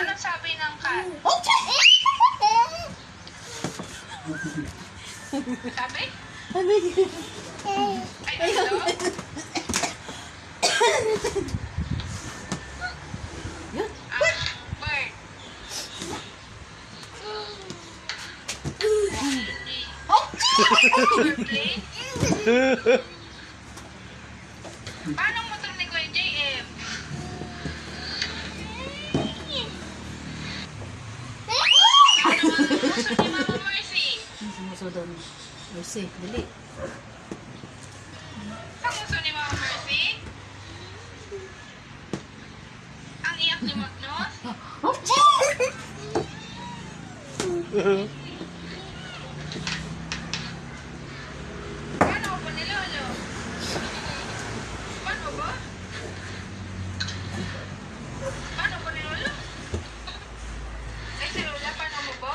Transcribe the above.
Anong sabi ng cat? Sabi? Ay, ito? Bird. Airplane? Paano ang motor ni Kuya JM? Ano ang gusto ni Mama Mercy? Sumusunod. Mercy, dali. Ang gusto ni Mama Mercy? Ang iyak ni Magnus? Paano ko ni Lolo? Paano ba? Paano ko ni Lolo? Ay, si Lola, paano mo ba?